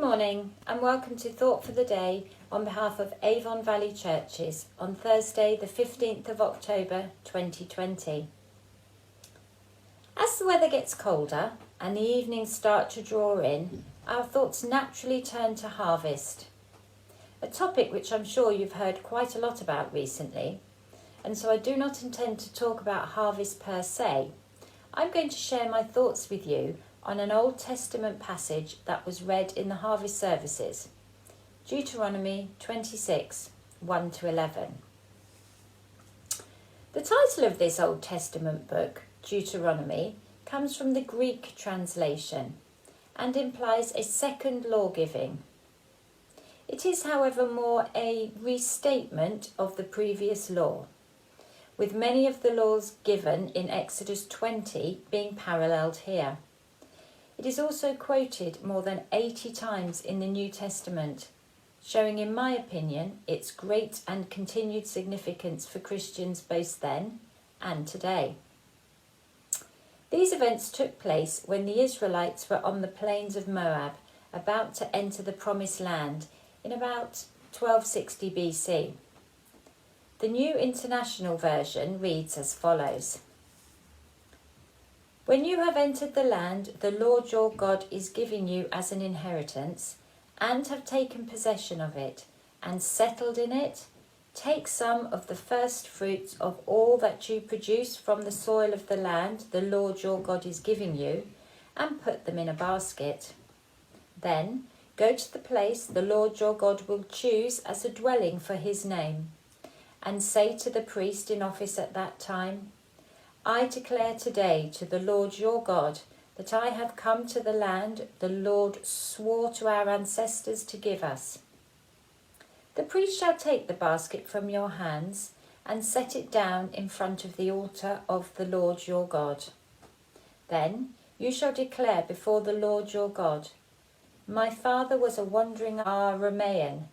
morning and welcome to Thought for the Day on behalf of Avon Valley Churches on Thursday the 15th of October 2020. As the weather gets colder and the evenings start to draw in, our thoughts naturally turn to harvest, a topic which I'm sure you've heard quite a lot about recently, and so I do not intend to talk about harvest per se. I'm going to share my thoughts with you on an Old Testament passage that was read in the harvest services, Deuteronomy 26, 1-11. The title of this Old Testament book, Deuteronomy, comes from the Greek translation and implies a second law-giving. It is, however, more a restatement of the previous law, with many of the laws given in Exodus 20 being paralleled here. It is also quoted more than 80 times in the New Testament, showing, in my opinion, its great and continued significance for Christians both then and today. These events took place when the Israelites were on the plains of Moab, about to enter the Promised Land in about 1260 BC. The New International Version reads as follows. When you have entered the land the Lord your God is giving you as an inheritance, and have taken possession of it, and settled in it, take some of the first fruits of all that you produce from the soil of the land the Lord your God is giving you, and put them in a basket. Then go to the place the Lord your God will choose as a dwelling for his name, and say to the priest in office at that time, I declare today to the Lord your God that I have come to the land the Lord swore to our ancestors to give us. The priest shall take the basket from your hands and set it down in front of the altar of the Lord your God. Then you shall declare before the Lord your God, my father was a wandering Aramean,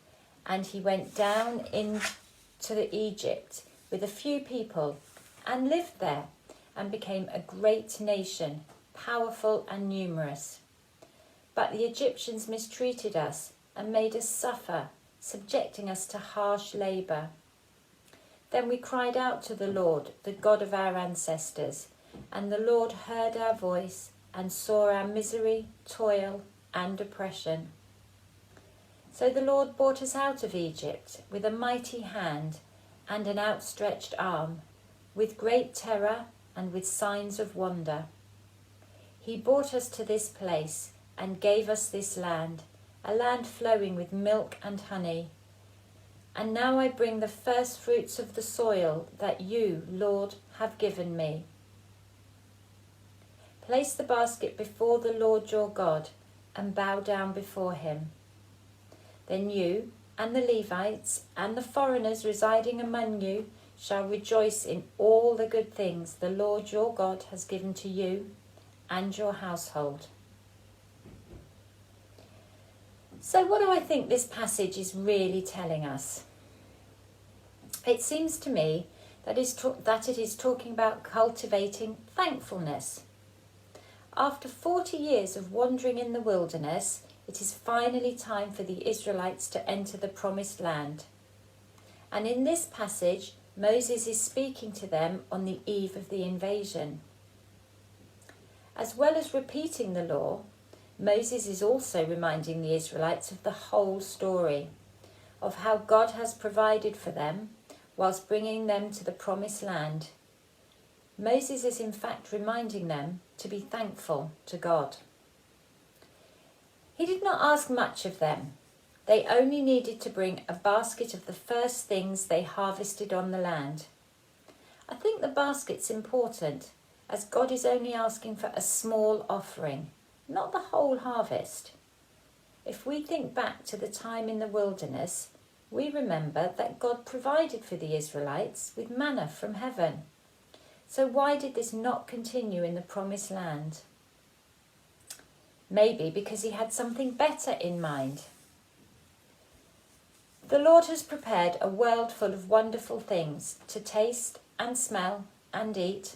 and he went down into Egypt with a few people and lived there, and became a great nation, powerful and numerous. But the Egyptians mistreated us and made us suffer, subjecting us to harsh labour. Then we cried out to the Lord, the God of our ancestors, and the Lord heard our voice and saw our misery, toil, and oppression. So the Lord brought us out of Egypt with a mighty hand and an outstretched arm, with great terror and with signs of wonder. He brought us to this place and gave us this land, a land flowing with milk and honey. And now I bring the first fruits of the soil that you, Lord, have given me. Place the basket before the Lord your God and bow down before him. Then you and the Levites and the foreigners residing among you shall rejoice in all the good things the Lord your God has given to you and your household. So what do I think this passage is really telling us? It seems to me that it is talking about cultivating thankfulness. After 40 years of wandering in the wilderness, it is finally time for the Israelites to enter the Promised Land. And in this passage, Moses is speaking to them on the eve of the invasion. As well as repeating the law, Moses is also reminding the Israelites of the whole story, of how God has provided for them whilst bringing them to the Promised Land. Moses is in fact reminding them to be thankful to God. He did not ask much of them. They only needed to bring a basket of the first things they harvested on the land. I think the basket's important, as God is only asking for a small offering, not the whole harvest. If we think back to the time in the wilderness, we remember that God provided for the Israelites with manna from heaven. So why did this not continue in the Promised Land? Maybe because he had something better in mind. The Lord has prepared a world full of wonderful things to taste and smell and eat.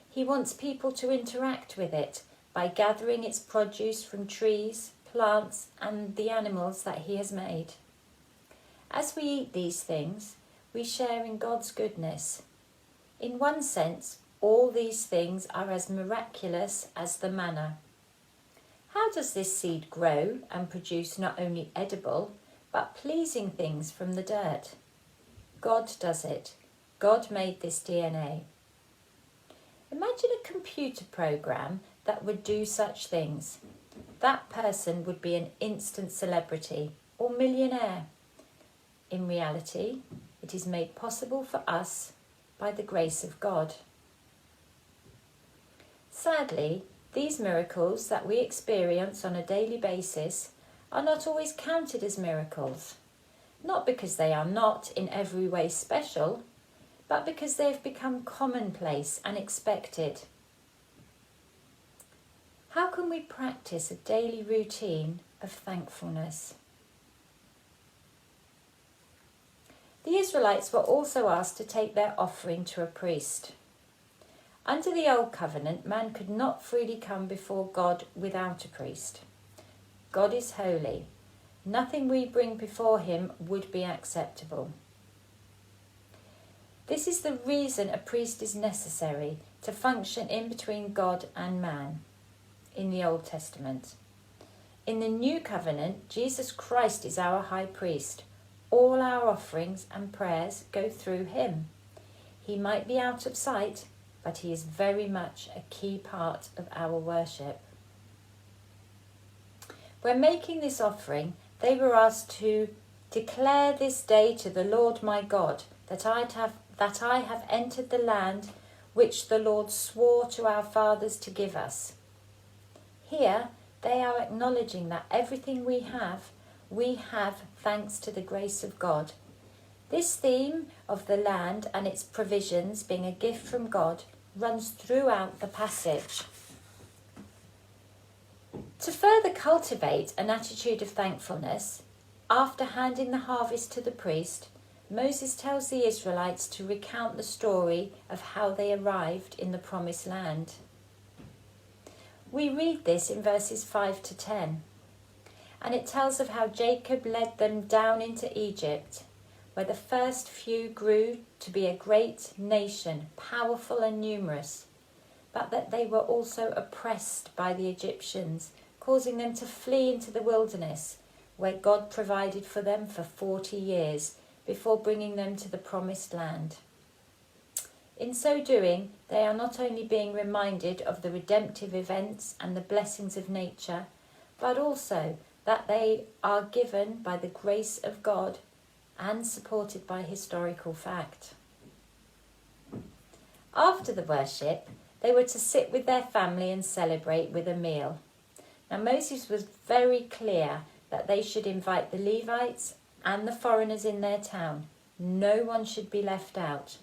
He wants people to interact with it by gathering its produce from trees, plants, and the animals that he has made. As we eat these things, we share in God's goodness. In one sense, all these things are as miraculous as the manna. How does this seed grow and produce not only edible, but pleasing things from the dirt? God does it. God made this DNA. Imagine a computer program that would do such things. That person would be an instant celebrity or millionaire. In reality, it is made possible for us by the grace of God. Sadly, these miracles that we experience on a daily basis are not always counted as miracles, not because they are not in every way special, but because they have become commonplace and expected. How can we practice a daily routine of thankfulness? The Israelites were also asked to take their offering to a priest. Under the Old Covenant, man could not freely come before God without a priest. God is holy. Nothing we bring before him would be acceptable. This is the reason a priest is necessary to function in between God and man in the Old Testament. In the New Covenant, Jesus Christ is our high priest. All our offerings and prayers go through him. He might be out of sight, but he is very much a key part of our worship. When making this offering, they were asked to declare this day to the Lord my God that I have entered the land which the Lord swore to our fathers to give us. Here they are acknowledging that everything we have thanks to the grace of God. This theme of the land and its provisions being a gift from God runs throughout the passage. To further cultivate an attitude of thankfulness, after handing the harvest to the priest, Moses tells the Israelites to recount the story of how they arrived in the promised land. We read this in verses 5 to 10, and it tells of how Jacob led them down into Egypt, where the first few grew to be a great nation, powerful and numerous, but that they were also oppressed by the Egyptians, causing them to flee into the wilderness, where God provided for them for 40 years before bringing them to the promised land. In so doing, they are not only being reminded of the redemptive events and the blessings of nature, but also that they are given by the grace of God and supported by historical fact. After the worship, they were to sit with their family and celebrate with a meal. Now Moses was very clear that they should invite the Levites and the foreigners in their town. No one should be left out.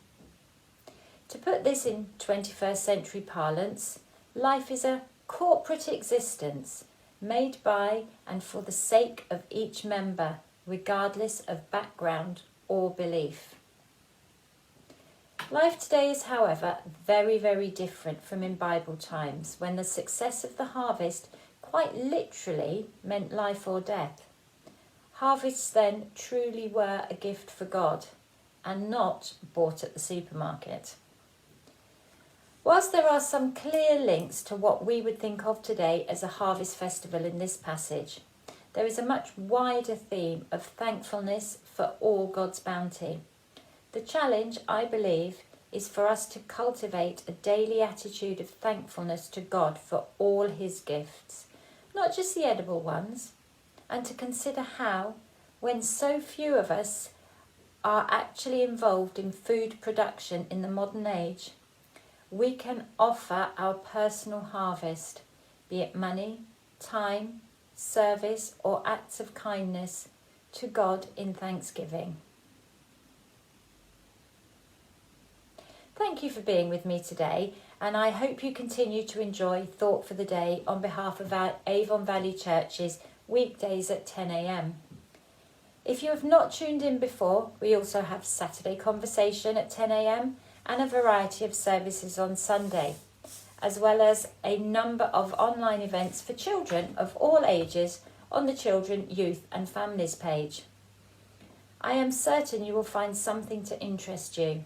To put this in 21st century parlance, life is a corporate existence made by and for the sake of each member, regardless of background or belief. Life today is, however, very, very different from in Bible times, when the success of the harvest quite literally meant life or death. Harvests then truly were a gift for God and not bought at the supermarket. Whilst there are some clear links to what we would think of today as a harvest festival in this passage, there is a much wider theme of thankfulness for all God's bounty. The challenge, I believe, is for us to cultivate a daily attitude of thankfulness to God for all his gifts, not just the edible ones, and to consider how, when so few of us are actually involved in food production in the modern age, we can offer our personal harvest, be it money, time, service, or acts of kindness, to God in thanksgiving. Thank you for being with me today, and I hope you continue to enjoy Thought for the Day on behalf of our Avon Valley churches weekdays at 10 a.m. If you have not tuned in before, we also have Saturday Conversation at 10 a.m. and a variety of services on Sunday, as well as a number of online events for children of all ages on the Children, Youth and Families page. I am certain you will find something to interest you.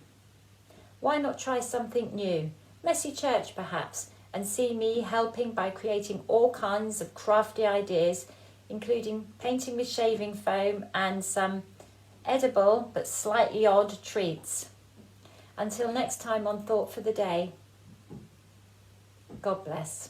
Why not try something new, messy church perhaps, and see me helping by creating all kinds of crafty ideas, including painting with shaving foam and some edible but slightly odd treats. Until next time on Thought for the Day, God bless.